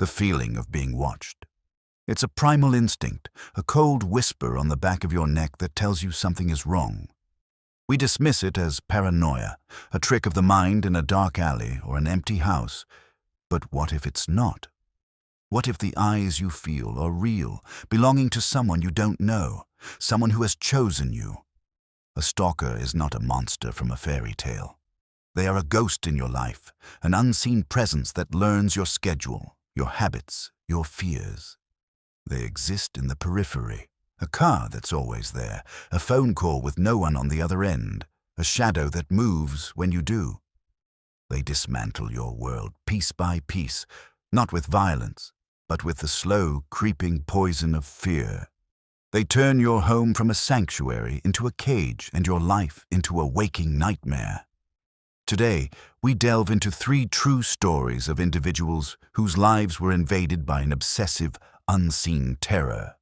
the feeling of being watched. It's a primal instinct, a cold whisper on the back of your neck that tells you something is wrong. We dismiss it as paranoia, a trick of the mind in a dark alley or an empty house. But what if it's not? What if the eyes you feel are real, belonging to someone you don't know, someone who has chosen you? A stalker is not a monster from a fairy tale. They are a ghost in your life, an unseen presence that learns your schedule, your habits, your fears. They exist in the periphery, a car that's always there, a phone call with no one on the other end, a shadow that moves when you do. They dismantle your world piece by piece, not with violence, but with the slow, creeping poison of fear. They turn your home from a sanctuary into a cage and your life into a waking nightmare. Today, we delve into 3 true stories of individuals whose lives were invaded by an obsessive, unseen terror.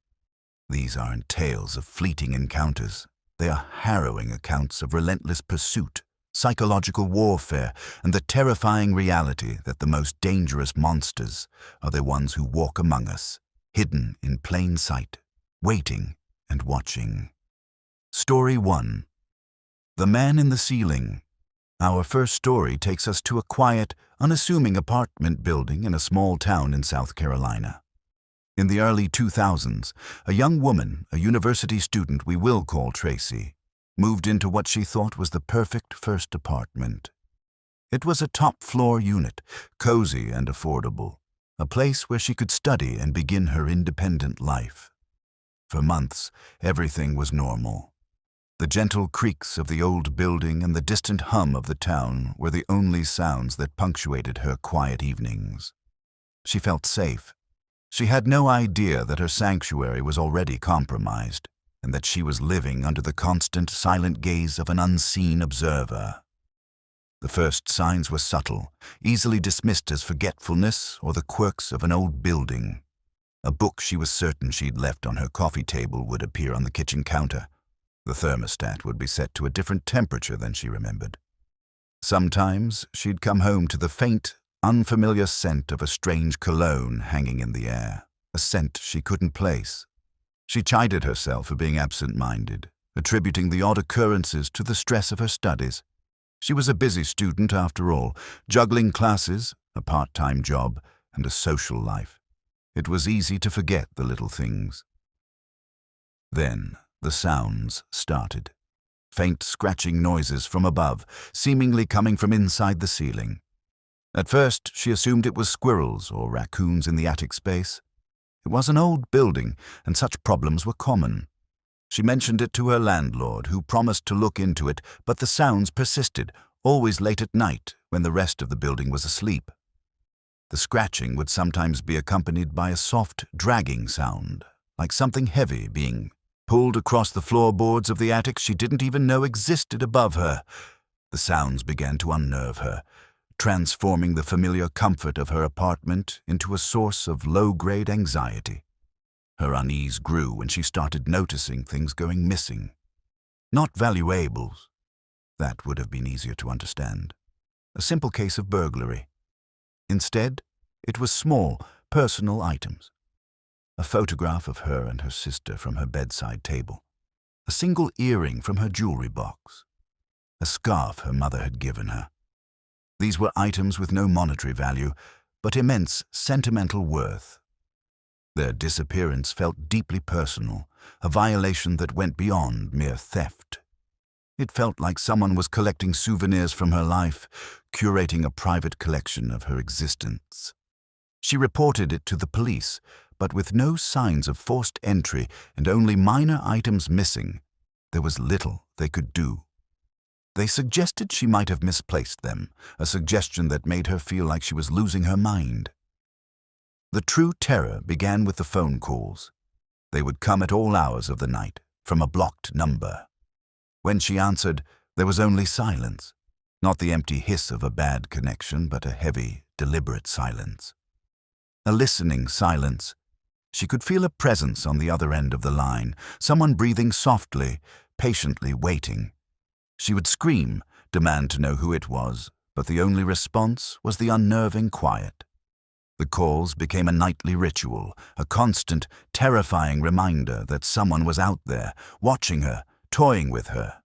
These aren't tales of fleeting encounters. They are harrowing accounts of relentless pursuit, psychological warfare, and the terrifying reality that the most dangerous monsters are the ones who walk among us, hidden in plain sight, waiting and watching. Story 1. The Man in the Ceiling. Our first story takes us to a quiet, unassuming apartment building in a small town in South Carolina. In the early 2000s, a young woman, a university student we will call Tracy, moved into what she thought was the perfect first apartment. It was a top-floor unit, cozy and affordable, a place where she could study and begin her independent life. For months, everything was normal. The gentle creaks of the old building and the distant hum of the town were the only sounds that punctuated her quiet evenings. She felt safe. She had no idea that her sanctuary was already compromised, and that she was living under the constant, silent gaze of an unseen observer. The first signs were subtle, easily dismissed as forgetfulness or the quirks of an old building. A book she was certain she'd left on her coffee table would appear on the kitchen counter. The thermostat would be set to a different temperature than she remembered. Sometimes she'd come home to the faint, unfamiliar scent of a strange cologne hanging in the air, a scent she couldn't place. She chided herself for being absent-minded, attributing the odd occurrences to the stress of her studies. She was a busy student after all, juggling classes, a part-time job, and a social life. It was easy to forget the little things. Then the sounds started. Faint scratching noises from above, seemingly coming from inside the ceiling. At first, she assumed it was squirrels or raccoons in the attic space. It was an old building, and such problems were common. She mentioned it to her landlord, who promised to look into it, but the sounds persisted, always late at night, when the rest of the building was asleep. The scratching would sometimes be accompanied by a soft, dragging sound, like something heavy being pulled across the floorboards of the attic she didn't even know existed above her. The sounds began to unnerve her, transforming the familiar comfort of her apartment into a source of low-grade anxiety. Her unease grew when she started noticing things going missing. Not valuables. That would have been easier to understand. A simple case of burglary. Instead, it was small, personal items. A photograph of her and her sister from her bedside table. A single earring from her jewelry box. A scarf her mother had given her. These were items with no monetary value, but immense sentimental worth. Their disappearance felt deeply personal, a violation that went beyond mere theft. It felt like someone was collecting souvenirs from her life, curating a private collection of her existence. She reported it to the police, but with no signs of forced entry and only minor items missing, there was little they could do. They suggested she might have misplaced them, a suggestion that made her feel like she was losing her mind. The true terror began with the phone calls. They would come at all hours of the night, from a blocked number. When she answered, there was only silence, not the empty hiss of a bad connection, but a heavy, deliberate silence. A listening silence. She could feel a presence on the other end of the line, someone breathing softly, patiently waiting. She would scream, demand to know who it was, but the only response was the unnerving quiet. The The calls became a nightly ritual, a constant, terrifying reminder that someone was out there, watching her, toying with her.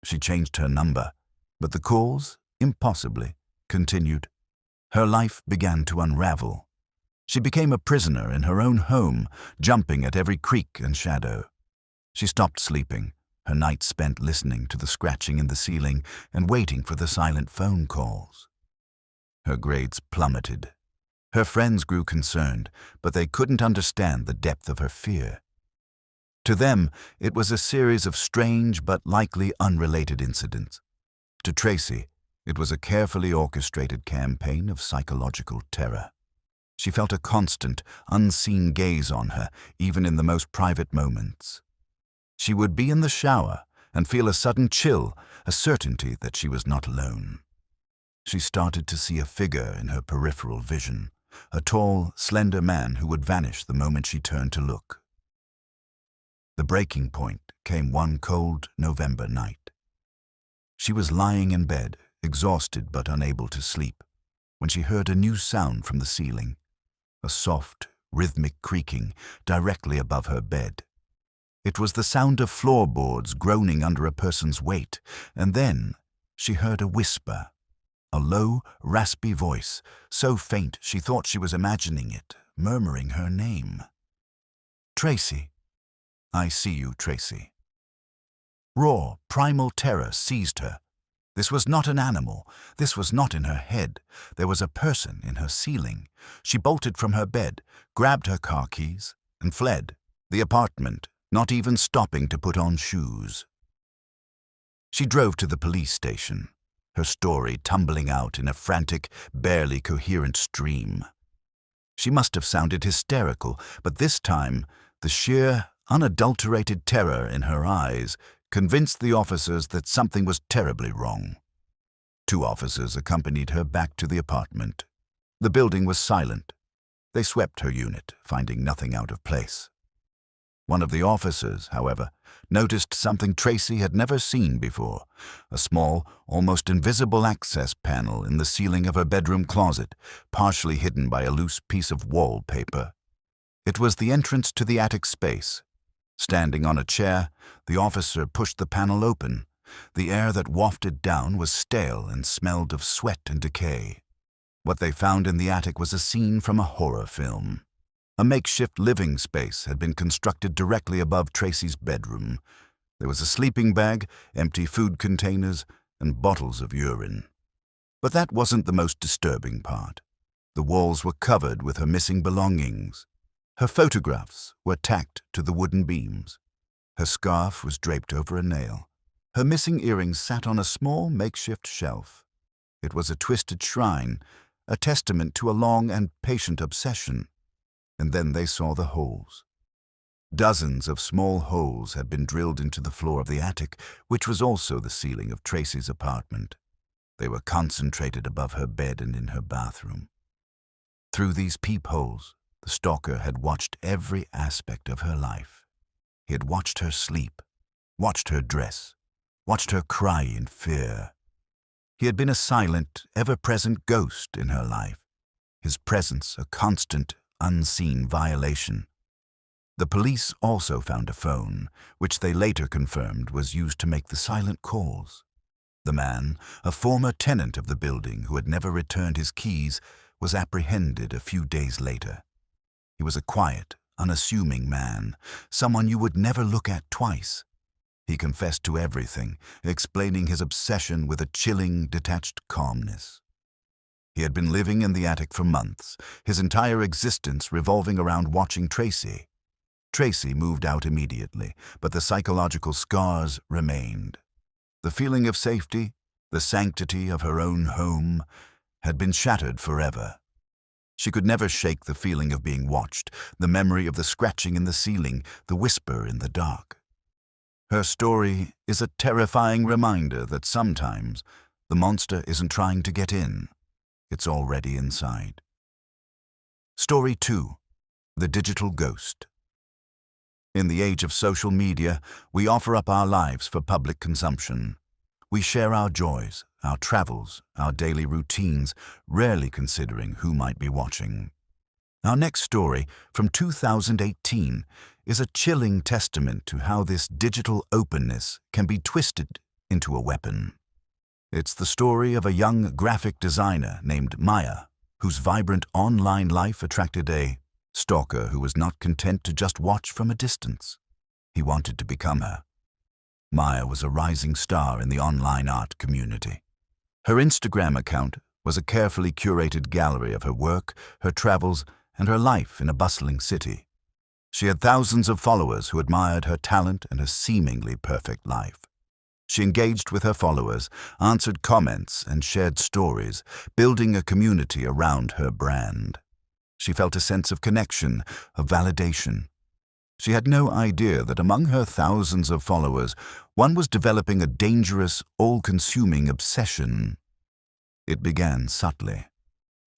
She changed her number, but the calls, impossibly, continued. Her life began to unravel. She became a prisoner in her own home, jumping at every creak and shadow. She stopped sleeping, her nights spent listening to the scratching in the ceiling and waiting for the silent phone calls. Her grades plummeted. Her friends grew concerned, but they couldn't understand the depth of her fear. To them, it was a series of strange but likely unrelated incidents. To Tracy, it was a carefully orchestrated campaign of psychological terror. She felt a constant, unseen gaze on her, even in the most private moments. She would be in the shower and feel a sudden chill, a certainty that she was not alone. She started to see a figure in her peripheral vision, a tall, slender man who would vanish the moment she turned to look. The breaking point came one cold November night. She was lying in bed, exhausted but unable to sleep, when she heard a new sound from the ceiling, a soft, rhythmic creaking directly above her bed. It was the sound of floorboards groaning under a person's weight, and then she heard a whisper. A low, raspy voice, so faint she thought she was imagining it, murmuring her name. "Tracy. I see you, Tracy." Raw, primal terror seized her. This was not an animal. This was not in her head. There was a person in her ceiling. She bolted from her bed, grabbed her car keys, and fled the apartment, not even stopping to put on shoes. She drove to the police station, her story tumbling out in a frantic, barely coherent stream. She must have sounded hysterical, but this time, the sheer, unadulterated terror in her eyes convinced the officers that something was terribly wrong. 2 officers accompanied her back to the apartment. The building was silent. They swept her unit, finding nothing out of place. One of the officers, however, noticed something Tracy had never seen before, a small, almost invisible access panel in the ceiling of her bedroom closet, partially hidden by a loose piece of wallpaper. It was the entrance to the attic space. Standing on a chair, the officer pushed the panel open. The air that wafted down was stale and smelled of sweat and decay. What they found in the attic was a scene from a horror film. A makeshift living space had been constructed directly above Tracy's bedroom. There was a sleeping bag, empty food containers, and bottles of urine. But that wasn't the most disturbing part. The walls were covered with her missing belongings. Her photographs were tacked to the wooden beams. Her scarf was draped over a nail. Her missing earrings sat on a small makeshift shelf. It was a twisted shrine, a testament to a long and patient obsession. And then they saw the holes. Dozens of small holes had been drilled into the floor of the attic, which was also the ceiling of Tracy's apartment. They were concentrated above her bed and in her bathroom. Through these peepholes, the stalker had watched every aspect of her life. He had watched her sleep, watched her dress, watched her cry in fear. He had been a silent, ever-present ghost in her life, his presence a constant, unseen violation. The police also found a phone, which they later confirmed was used to make the silent calls. The man, a former tenant of the building who had never returned his keys, was apprehended a few days later. He was a quiet, unassuming man, someone you would never look at twice. He confessed to everything, explaining his obsession with a chilling, detached calmness. He had been living in the attic for months, his entire existence revolving around watching Tracy. Tracy moved out immediately, but the psychological scars remained. The feeling of safety, the sanctity of her own home, had been shattered forever. She could never shake the feeling of being watched, the memory of the scratching in the ceiling, the whisper in the dark. Her story is a terrifying reminder that sometimes the monster isn't trying to get in. It's already inside. Story 2. The Digital Ghost. In the age of social media, we offer up our lives for public consumption. We share our joys, our travels, our daily routines, rarely considering who might be watching. Our next story, from 2018, is a chilling testament to how this digital openness can be twisted into a weapon. It's the story of a young graphic designer named Maya, whose vibrant online life attracted a stalker who was not content to just watch from a distance. He wanted to become her. Maya was a rising star in the online art community. Her Instagram account was a carefully curated gallery of her work, her travels, and her life in a bustling city. She had thousands of followers who admired her talent and her seemingly perfect life. She engaged with her followers, answered comments, and shared stories, building a community around her brand. She felt a sense of connection, of validation. She had no idea that among her thousands of followers, one was developing a dangerous, all-consuming obsession. It began subtly.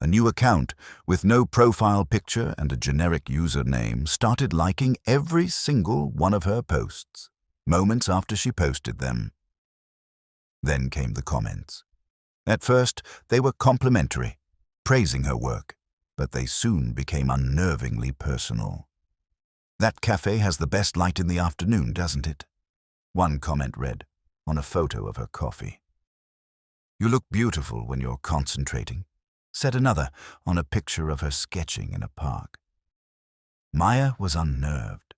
A new account, with no profile picture and a generic username, started liking every single one of her posts, moments after she posted them. Then came the comments. At first, they were complimentary, praising her work, but they soon became unnervingly personal. "That cafe has the best light in the afternoon, doesn't it?" One comment read, on a photo of her coffee. "You look beautiful when you're concentrating," said another, on a picture of her sketching in a park. Maya was unnerved.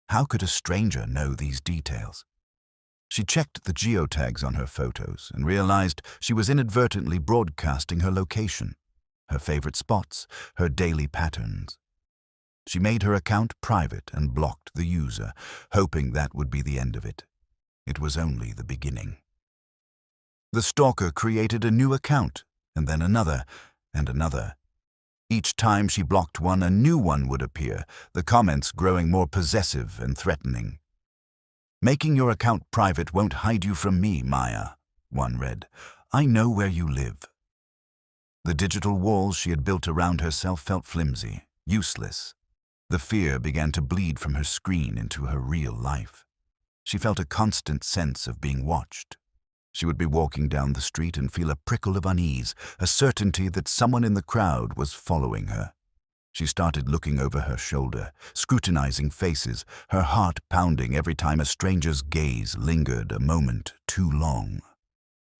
How could a stranger know these details? She checked the geotags on her photos and realized she was inadvertently broadcasting her location, her favorite spots, her daily patterns. She made her account private and blocked the user, hoping that would be the end of it. It was only the beginning. The stalker created a new account, and then another, and another. Each time she blocked one, a new one would appear, the comments growing more possessive and threatening. "Making your account private won't hide you from me, Maya," one read. "I know where you live." The digital walls she had built around herself felt flimsy, useless. The fear began to bleed from her screen into her real life. She felt a constant sense of being watched. She would be walking down the street and feel a prickle of unease, a certainty that someone in the crowd was following her. She started looking over her shoulder, scrutinizing faces, her heart pounding every time a stranger's gaze lingered a moment too long.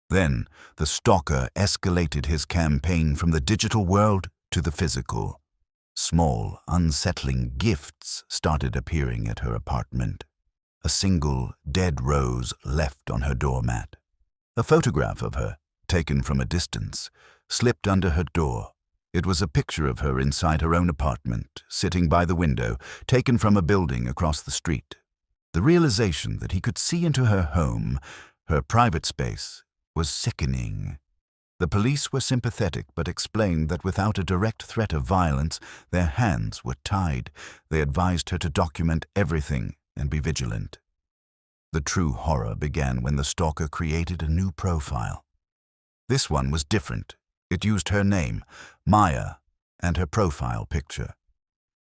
Then, the stalker escalated his campaign from the digital world to the physical. Small, unsettling gifts started appearing at her apartment. A single, dead rose left on her doormat. A photograph of her, taken from a distance, slipped under her door. It was a picture of her inside her own apartment, sitting by the window, taken from a building across the street. The realization that he could see into her home, her private space, was sickening. The police were sympathetic but explained that without a direct threat of violence, their hands were tied. They advised her to document everything and be vigilant. The true horror began when the stalker created a new profile. This one was different. It used her name, Maya, and her profile picture.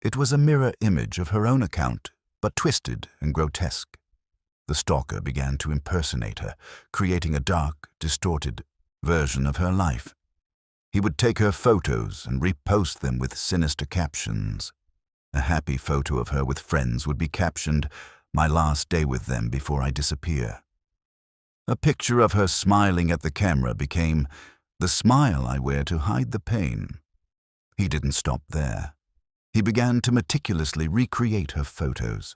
It was a mirror image of her own account, but twisted and grotesque. The stalker began to impersonate her, creating a dark, distorted version of her life. He would take her photos and repost them with sinister captions. A happy photo of her with friends would be captioned, "My last day with them before I disappear." A picture of her smiling at the camera became, "The smile I wear to hide the pain." He didn't stop there. He began to meticulously recreate her photos.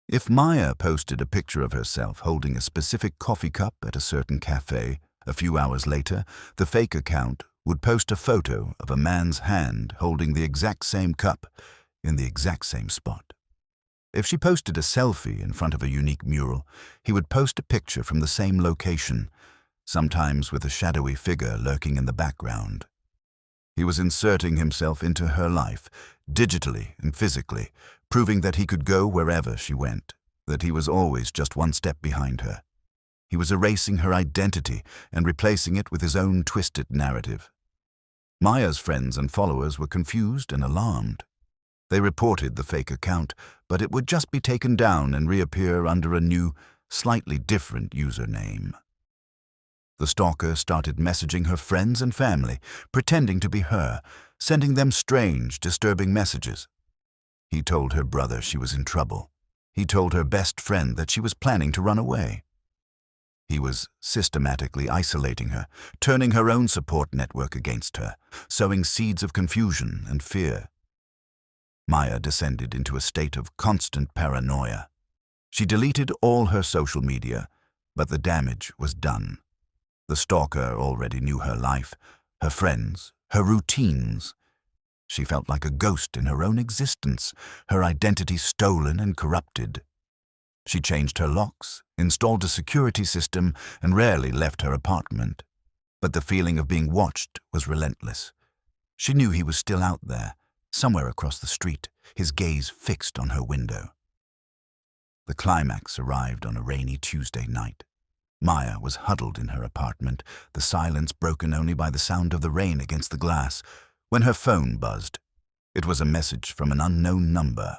If Maya posted a picture of herself holding a specific coffee cup at a certain cafe, a few hours later, the fake account would post a photo of a man's hand holding the exact same cup in the exact same spot. If she posted a selfie in front of a unique mural, he would post a picture from the same location, sometimes with a shadowy figure lurking in the background. He was inserting himself into her life, digitally and physically, proving that he could go wherever she went, that he was always just one step behind her. He was erasing her identity and replacing it with his own twisted narrative. Maya's friends and followers were confused and alarmed. They reported the fake account, but it would just be taken down and reappear under a new, slightly different username. The stalker started messaging her friends and family, pretending to be her, sending them strange, disturbing messages. He told her brother she was in trouble. He told her best friend that she was planning to run away. He was systematically isolating her, turning her own support network against her, sowing seeds of confusion and fear. Maya descended into a state of constant paranoia. She deleted all her social media, but the damage was done. The stalker already knew her life, her friends, her routines. She felt like a ghost in her own existence, her identity stolen and corrupted. She changed her locks, installed a security system, and rarely left her apartment. But the feeling of being watched was relentless. She knew he was still out there, somewhere across the street, his gaze fixed on her window. The climax arrived on a rainy Tuesday night. Maya was huddled in her apartment, the silence broken only by the sound of the rain against the glass, when her phone buzzed. It was a message from an unknown number.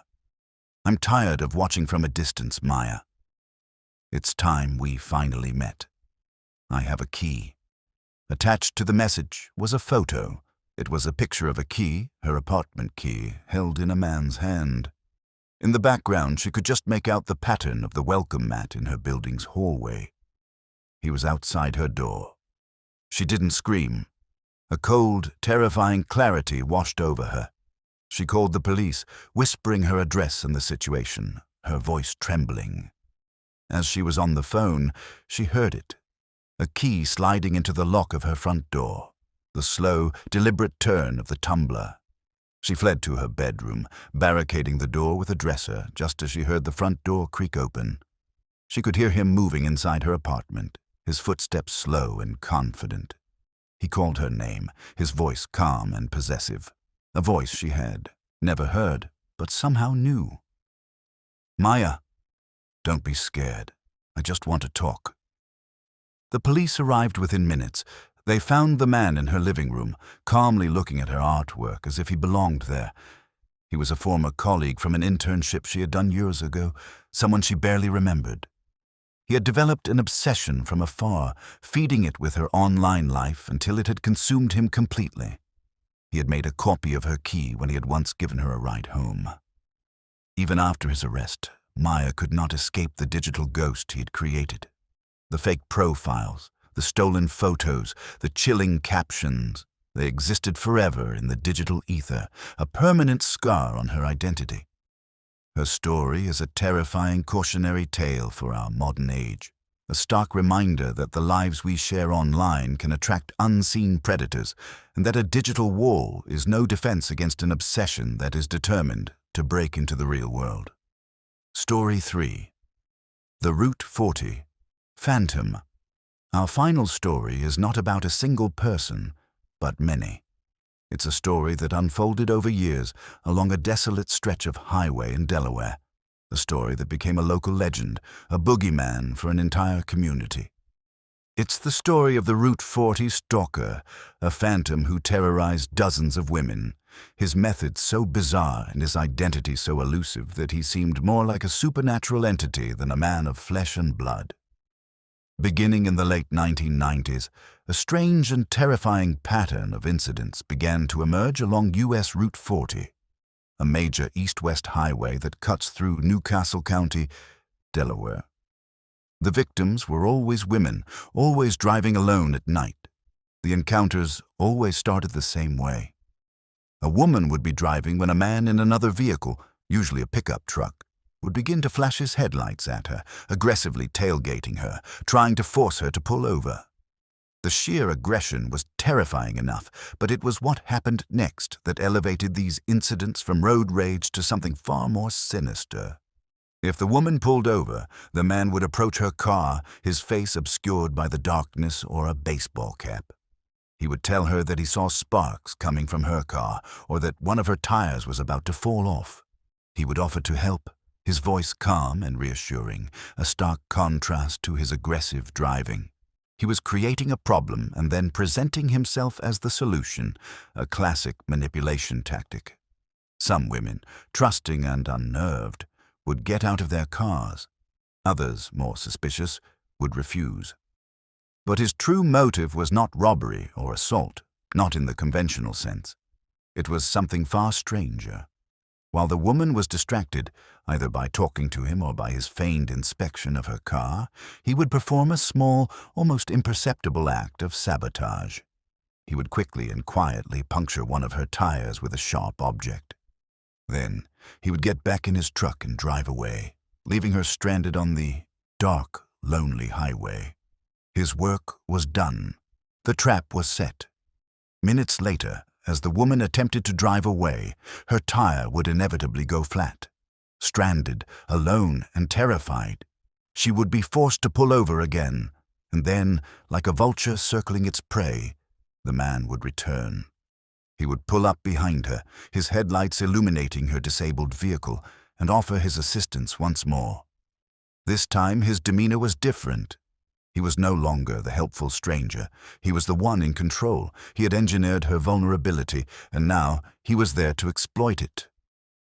"I'm tired of watching from a distance, Maya. It's time we finally met. I have a key." Attached to the message was a photo. It was a picture of a key, her apartment key, held in a man's hand. In the background, she could just make out the pattern of the welcome mat in her building's hallway. He was outside her door. She didn't scream. A cold, terrifying clarity washed over her. She called the police, whispering her address and the situation, her voice trembling. As she was on the phone, she heard it. A key sliding into the lock of her front door. The slow, deliberate turn of the tumbler. She fled to her bedroom, barricading the door with a dresser just as she heard the front door creak open. She could hear him moving inside her apartment, his footsteps slow and confident. He called her name, his voice calm and possessive. A voice she had never heard, but somehow knew. "Maya, don't be scared. I just want to talk." The police arrived within minutes. They found the man in her living room, calmly looking at her artwork as if he belonged there. He was a former colleague from an internship she had done years ago, someone she barely remembered. He had developed an obsession from afar, feeding it with her online life until it had consumed him completely. He had made a copy of her key when he had once given her a ride home. Even after his arrest, Maya could not escape the digital ghost he had created. The fake profiles, the stolen photos, the chilling captions, they existed forever in the digital ether, a permanent scar on her identity. Her story is a terrifying cautionary tale for our modern age, a stark reminder that the lives we share online can attract unseen predators, and that a digital wall is no defense against an obsession that is determined to break into the real world. Story 3. The Route 40. Phantom. Our final story is not about a single person, but many. It's a story that unfolded over years along a desolate stretch of highway in Delaware. A story that became a local legend, a boogeyman for an entire community. It's the story of the Route 40 stalker, a phantom who terrorized dozens of women. His methods so bizarre and his identity so elusive that he seemed more like a supernatural entity than a man of flesh and blood. Beginning in the late 1990s, a strange and terrifying pattern of incidents began to emerge along U.S. Route 40, a major east-west highway that cuts through Newcastle County, Delaware. The victims were always women, always driving alone at night. The encounters always started the same way. A woman would be driving when a man in another vehicle, usually a pickup truck, would begin to flash his headlights at her, aggressively tailgating her, trying to force her to pull over. The sheer aggression was terrifying enough, but it was what happened next that elevated these incidents from road rage to something far more sinister. If the woman pulled over, the man would approach her car, his face obscured by the darkness or a baseball cap. He would tell her that he saw sparks coming from her car or that one of her tires was about to fall off. He would offer to help, his voice calm and reassuring, a stark contrast to his aggressive driving. He was creating a problem and then presenting himself as the solution, a classic manipulation tactic. Some women, trusting and unnerved, would get out of their cars. Others, more suspicious, would refuse. But his true motive was not robbery or assault, not in the conventional sense. It was something far stranger. While the woman was distracted, either by talking to him or by his feigned inspection of her car, he would perform a small, almost imperceptible act of sabotage. He would quickly and quietly puncture one of her tires with a sharp object. Then he would get back in his truck and drive away, leaving her stranded on the dark, lonely highway. His work was done. The trap was set. Minutes later, as the woman attempted to drive away, her tire would inevitably go flat. Stranded, alone, and terrified, she would be forced to pull over again, and then, like a vulture circling its prey, the man would return. He would pull up behind her, his headlights illuminating her disabled vehicle, and offer his assistance once more. This time his demeanor was different. He was no longer the helpful stranger. He was the one in control. He had engineered her vulnerability, and now he was there to exploit it.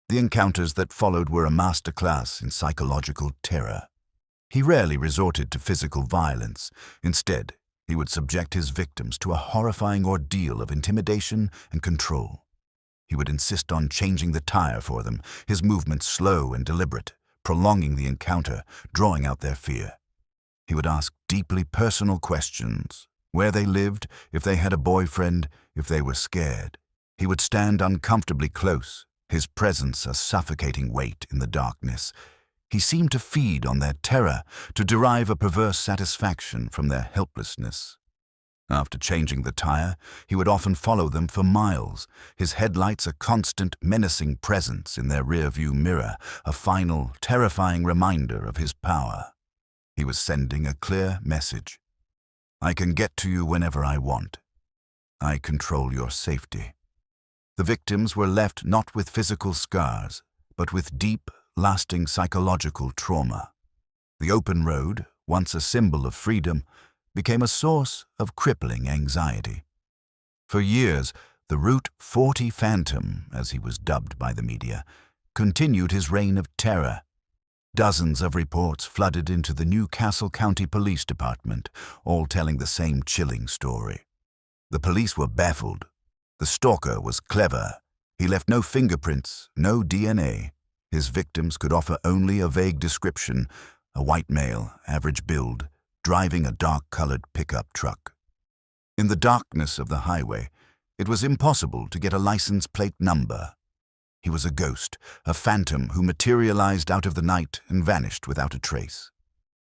The encounters that followed were a masterclass in psychological terror. He rarely resorted to physical violence. Instead, he would subject his victims to a horrifying ordeal of intimidation and control. He would insist on changing the tire for them, his movements slow and deliberate, prolonging the encounter, drawing out their fear. He would ask deeply personal questions: where they lived, if they had a boyfriend, if they were scared. He would stand uncomfortably close, his presence a suffocating weight in the darkness. He seemed to feed on their terror, to derive a perverse satisfaction from their helplessness. After changing the tire, he would often follow them for miles, his headlights a constant, menacing presence in their rearview mirror, a final, terrifying reminder of his power. He was sending a clear message. I can get to you whenever I want. I control your safety. The victims were left not with physical scars, but with deep, lasting psychological trauma. The open road, once a symbol of freedom, became a source of crippling anxiety. For years, the Route 40 Phantom, as he was dubbed by the media, continued his reign of terror. Dozens of reports flooded into the Newcastle County Police Department, all telling the same chilling story. The police were baffled. The stalker was clever. He left no fingerprints, no DNA. His victims could offer only a vague description: a white male, average build, driving a dark-colored pickup truck. In the darkness of the highway, it was impossible to get a license plate number. He was a ghost, a phantom who materialized out of the night and vanished without a trace.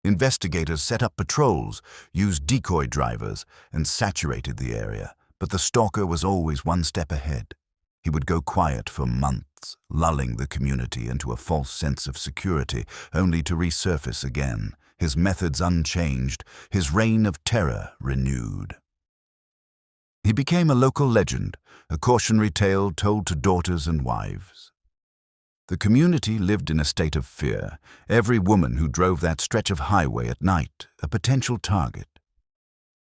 Investigators set up patrols, used decoy drivers, and saturated the area, but the stalker was always one step ahead. He would go quiet for months, lulling the community into a false sense of security, only to resurface again, his methods unchanged, his reign of terror renewed. He became a local legend, a cautionary tale told to daughters and wives. The community lived in a state of fear, every woman who drove that stretch of highway at night a potential target.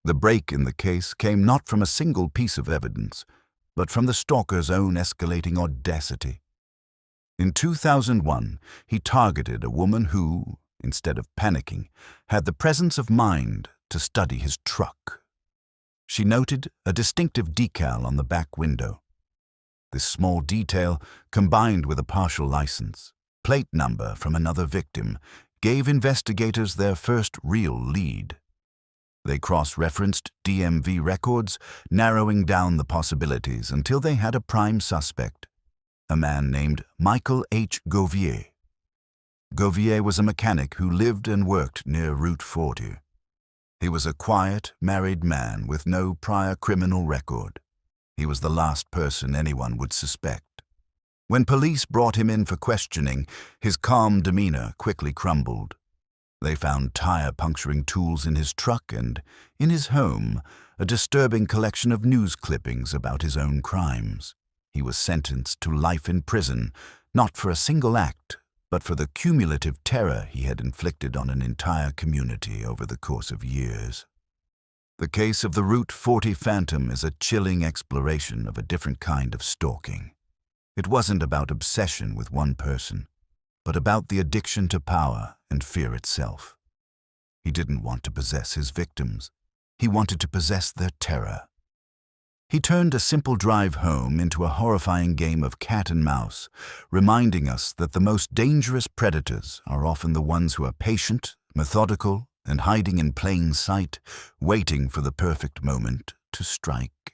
The break in the case came not from a single piece of evidence, but from the stalker's own escalating audacity. In 2001, he targeted a woman who, instead of panicking, had the presence of mind to study his truck. She noted a distinctive decal on the back window. This small detail, combined with a partial license plate number from another victim, gave investigators their first real lead. They cross-referenced DMV records, narrowing down the possibilities until they had a prime suspect, a man named Michael H. Gouvier. Gouvier was a mechanic who lived and worked near Route 40. He was a quiet, married man with no prior criminal record. He was the last person anyone would suspect. When police brought him in for questioning, his calm demeanor quickly crumbled. They found tire-puncturing tools in his truck and, in his home, a disturbing collection of news clippings about his own crimes. He was sentenced to life in prison, not for a single act, but for the cumulative terror he had inflicted on an entire community over the course of years. The case of the Route 40 Phantom is a chilling exploration of a different kind of stalking. It wasn't about obsession with one person, but about the addiction to power and fear itself. He didn't want to possess his victims. He wanted to possess their terror. He turned a simple drive home into a horrifying game of cat and mouse, reminding us that the most dangerous predators are often the ones who are patient, methodical, and hiding in plain sight, waiting for the perfect moment to strike.